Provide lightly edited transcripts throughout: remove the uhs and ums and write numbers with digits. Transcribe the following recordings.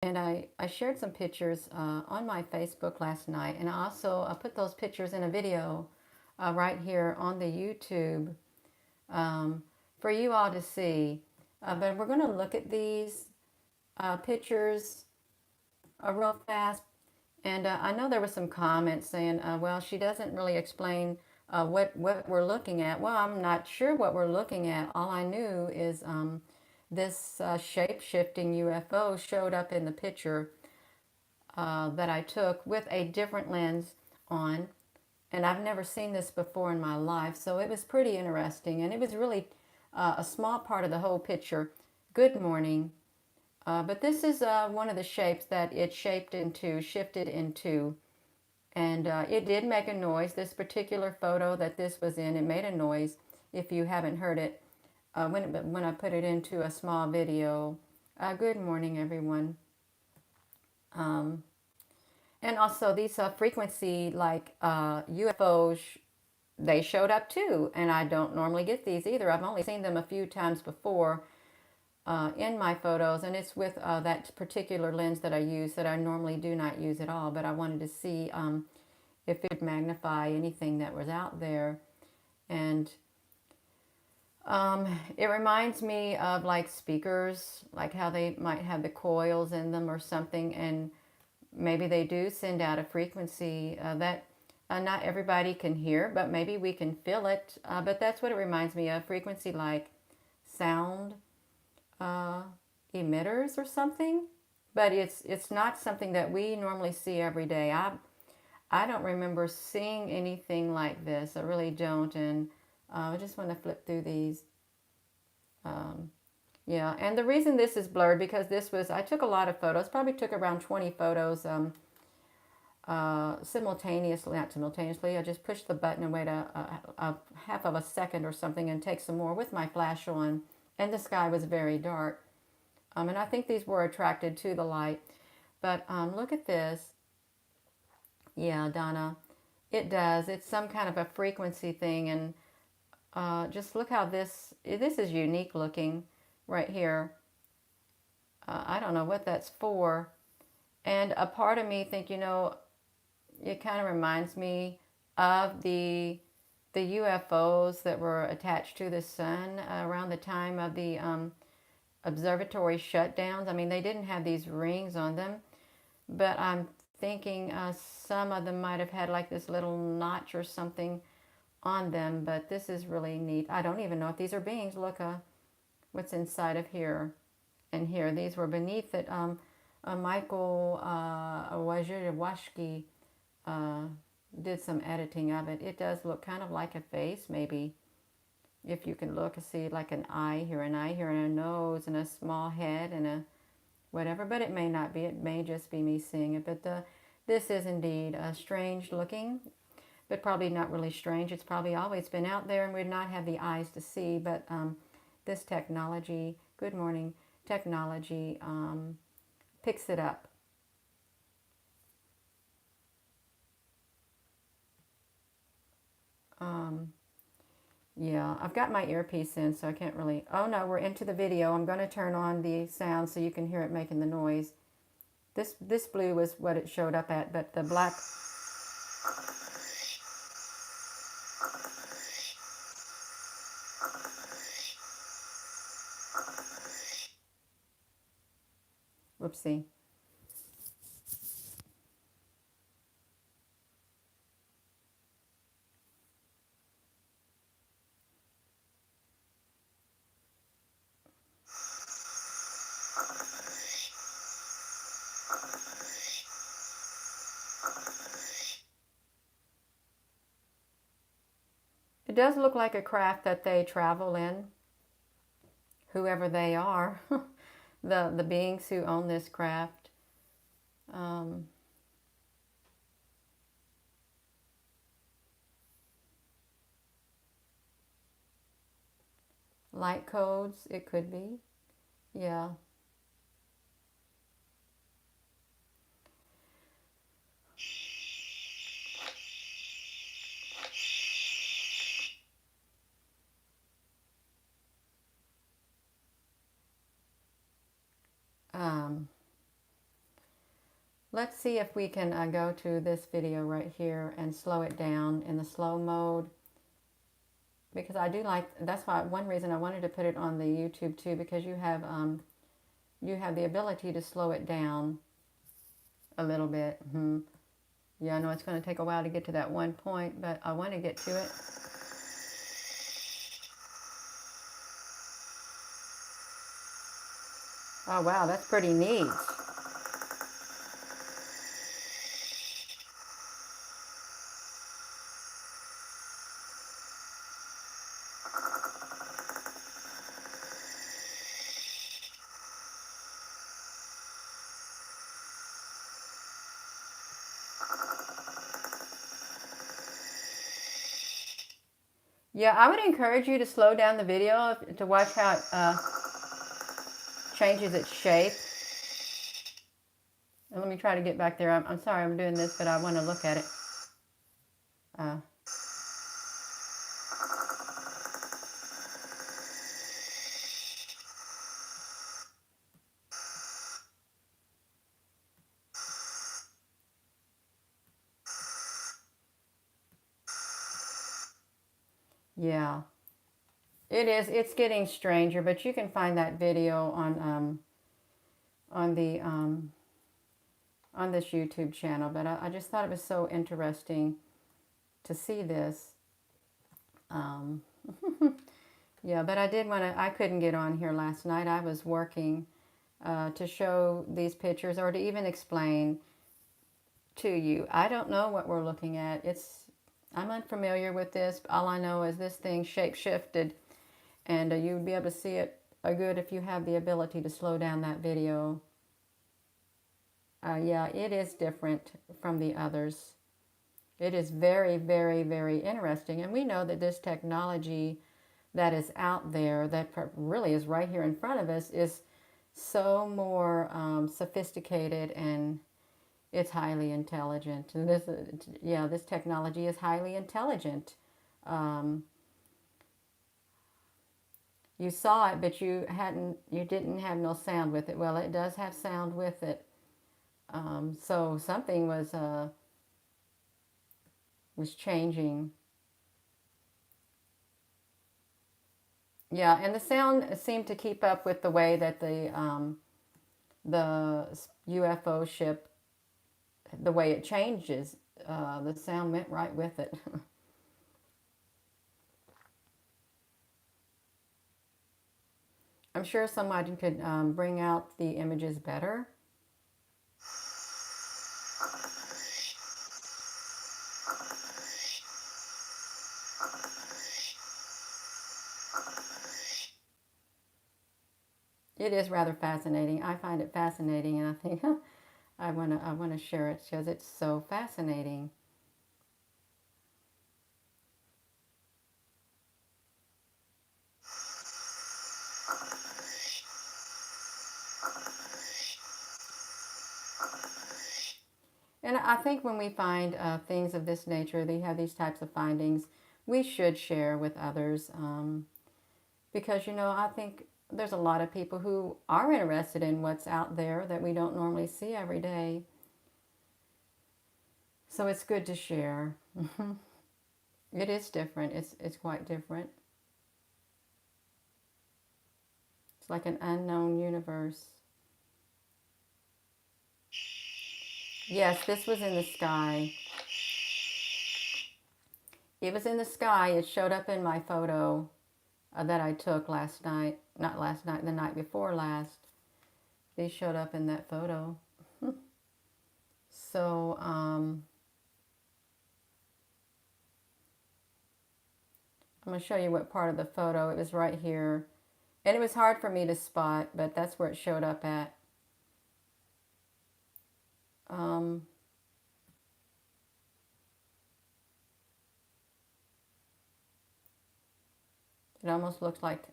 And I shared some pictures on my Facebook last night, and I also put those pictures in a video right here on the YouTube um, for you all to see. But we're going to look at these pictures real fast. And I know there were some comments saying, well, she doesn't really explain what we're looking at. Well, I'm not sure what we're looking at. All I knew is this shape-shifting UFO showed up in the picture that I took with a different lens on. And I've never seen this before in my life. So it was pretty interesting. And it was really a small part of the whole picture. Good morning. But this is one of the shapes that it shifted into. And it did make a noise. This particular photo that this was in, it made a noise. If you haven't heard it, when I put it into a small video. Good morning, everyone. Um, and also these frequency like UFOs, they showed up too. And I don't normally get these either. I've only seen them a few times before in my photos, and it's with that particular lens that I use that I normally do not use at all. But I wanted to see if it would magnify anything that was out there. And it reminds me of like speakers, like how they might have the coils in them or something, and maybe they do send out a frequency that not everybody can hear, but maybe we can feel it. But that's what it reminds me of, frequency like sound uh, emitters or something. But it's not something that we normally see every day. I don't remember seeing anything like this. I really don't. And I just want to flip through these. Um, yeah, and the reason this is blurred because I took a lot of photos, probably took around 20 photos simultaneously, not simultaneously. I just pushed the button and wait a half of a second or something and take some more with my flash on. And the sky was very dark. And I think these were attracted to the light. But look at this. Yeah, Donna, it does. It's some kind of a frequency thing. And just look how this is unique looking right here. I don't know what that's for. And a part of me think, it kind of reminds me of the UFOs that were attached to the sun around the time of the observatory shutdowns. I mean, they didn't have these rings on them, but I'm thinking some of them might have had like this little notch or something on them. But this is really neat. I don't even know if these are beings. Look, what's inside of here and here. These were beneath it. Michael Wajirwashki uh, did some editing of it. It does look kind of like a face, maybe. If you can look and see like an eye here, and a nose, and a small head, and a whatever. But it may not be. It may just be me seeing it. But this is indeed strange looking, but probably not really strange. It's probably always been out there, and we'd not have the eyes to see. But this technology, good morning, technology picks it up. Um, yeah, I've got my earpiece in, so I can't really. Oh no, we're into the video. I'm going to turn on the sound so you can hear it making the noise. This blue was what it showed up at, but the black. Whoopsie. It does look like a craft that they travel in, whoever they are, the beings who own this craft. Um, light codes, it could be. Yeah. Um, let's see if we can go to this video right here and slow it down in the slow mode. Because I do like, that's why one reason I wanted to put it on the YouTube too, because you have the ability to slow it down a little bit. Yeah, I know it's going to take a while to get to that one point, but I want to get to it. Oh wow, that's pretty neat. Yeah, I would encourage you to slow down the video to watch how it changes its shape. And let me try to get back there. I'm sorry I'm doing this, but I want to look at it. Yeah, it is. It's getting stranger, but you can find that video on the on this YouTube channel. But I just thought it was so interesting to see this. Yeah, but I did want to. I couldn't get on here last night. I was working to show these pictures or to even explain to you. I don't know what we're looking at. I'm unfamiliar with this. All I know is this thing shape-shifted, and you would be able to see it good if you have the ability to slow down that video. Yeah, it is different from the others. It is very, very, very interesting, and we know that this technology that is out there, that really is right here in front of us, is so more sophisticated, and it's highly intelligent. And this technology is highly intelligent. You saw it, but you didn't have no sound with it. Well, it does have sound with it. So something was changing. Yeah, and the sound seemed to keep up with the way that the UFO ship, the way it changes. The sound went right with it. I'm sure somebody could bring out the images better. It is rather fascinating. I find it fascinating, and I think I want to share it because it's so fascinating. And I think when we find things of this nature, they have these types of findings, we should share with others because, I think there's a lot of people who are interested in what's out there that we don't normally see every day. So it's good to share. It is different. It's quite different. It's like an unknown universe. Yes, this was in the sky. It was in the sky. It showed up in my photo that I took last night. Not last night, the night before last. These showed up in that photo. So, I'm going to show you what part of the photo. It was right here. And it was hard for me to spot, but that's where it showed up at. It almost looks like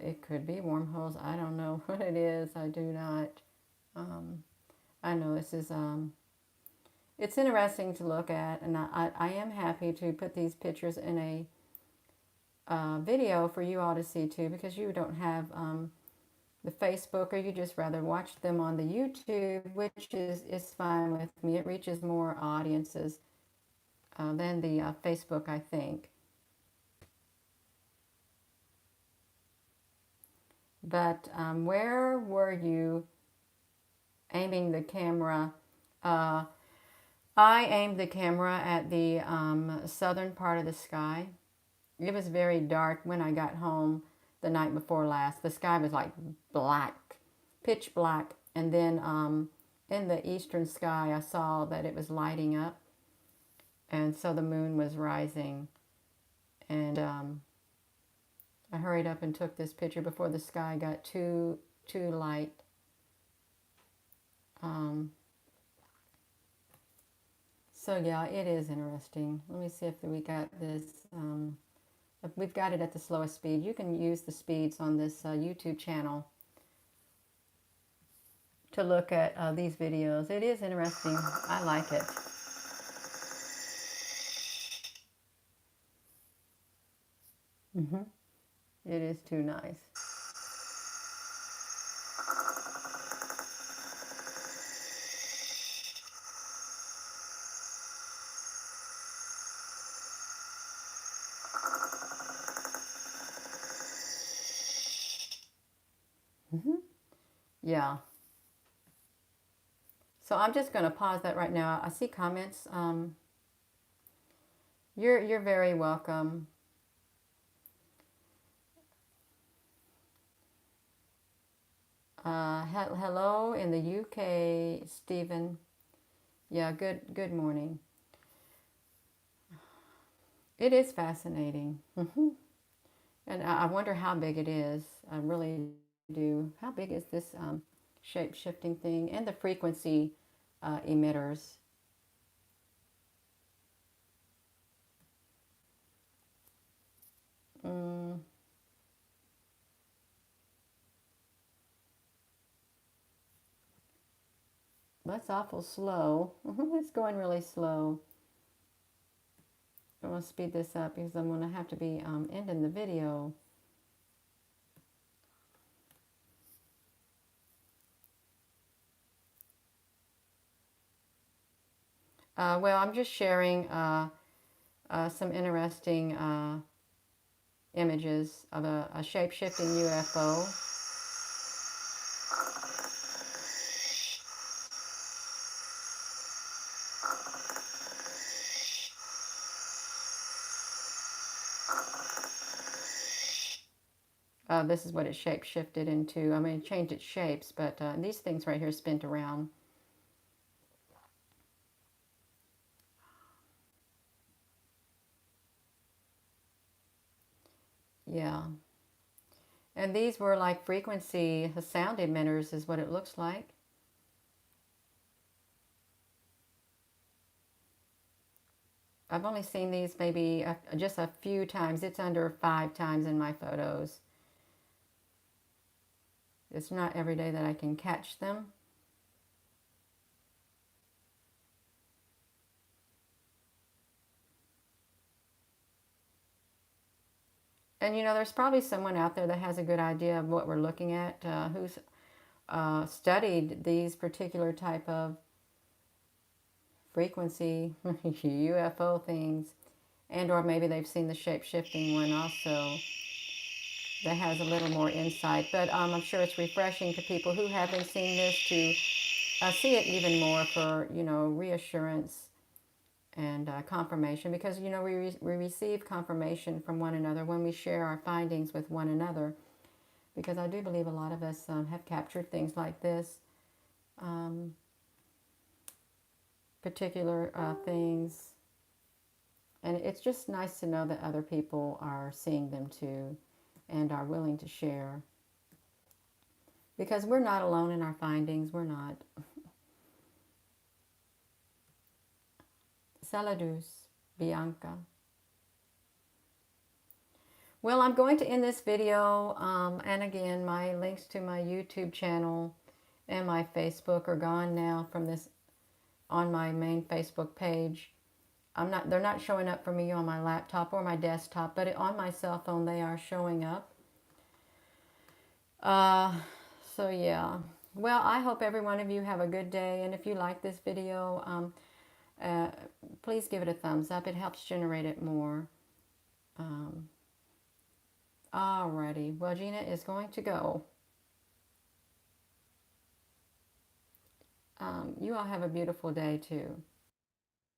it could be wormholes. I don't know what it is. I do not. I know this is it's interesting to look at, and I am happy to put these pictures in a video for you all to see too, because you don't have the Facebook, or you just rather watch them on the YouTube, which is fine with me. It reaches more audiences than the Facebook, I think. But where were you aiming the camera? Uh, I aimed the camera at the southern part of the sky. It was very dark when I got home the night before last. The sky was like black, pitch black. And then in the eastern sky, I saw that it was lighting up. And so the moon was rising. And I hurried up and took this picture before the sky got too light. So yeah, it is interesting. Let me see if we got this. If we've got it at the slowest speed. You can use the speeds on this YouTube channel to look at these videos. It is interesting. I like it. It is too nice. Yeah. So I'm just going to pause that right now. I see comments. You're very welcome. Hello in the UK, Stephen. Yeah, good morning. It is fascinating. And I wonder how big it is. I really do. How big is this shape-shifting thing and the frequency emitters? That's awful slow. It's going really slow. I'm going to speed this up because I'm going to have to be ending the video. Well, I'm just sharing some interesting images of a shape-shifting UFO. This is what it shape-shifted into. I mean, it changed its shapes, but these things right here spin around. Yeah. And these were like frequency sound emitters is what it looks like. I've only seen these maybe just a few times. It's under 5 times in my photos. It's not every day that I can catch them. And you know, there's probably someone out there that has a good idea of what we're looking at, who's studied these particular type of frequency UFO things, and or maybe they've seen the shape-shifting one also that has a little more insight. But I'm sure it's refreshing to people who haven't seen this to see it even more for, you know, reassurance and confirmation, because you know we receive confirmation from one another when we share our findings with one another, because I do believe a lot of us have captured things like this, particular things, and it's just nice to know that other people are seeing them too and are willing to share, because we're not alone in our findings. We're not. Saludos, Bianca. Well, I'm going to end this video, and again, my links to my YouTube channel and my Facebook are gone now from this on my main Facebook page. They're not showing up for me on my laptop or my desktop, but on my cell phone they are showing up. So yeah, well, I hope every one of you have a good day, and if you like this video, please give it a thumbs up. It helps generate it more. Alrighty, well, Gina is going to go. You all have a beautiful day too.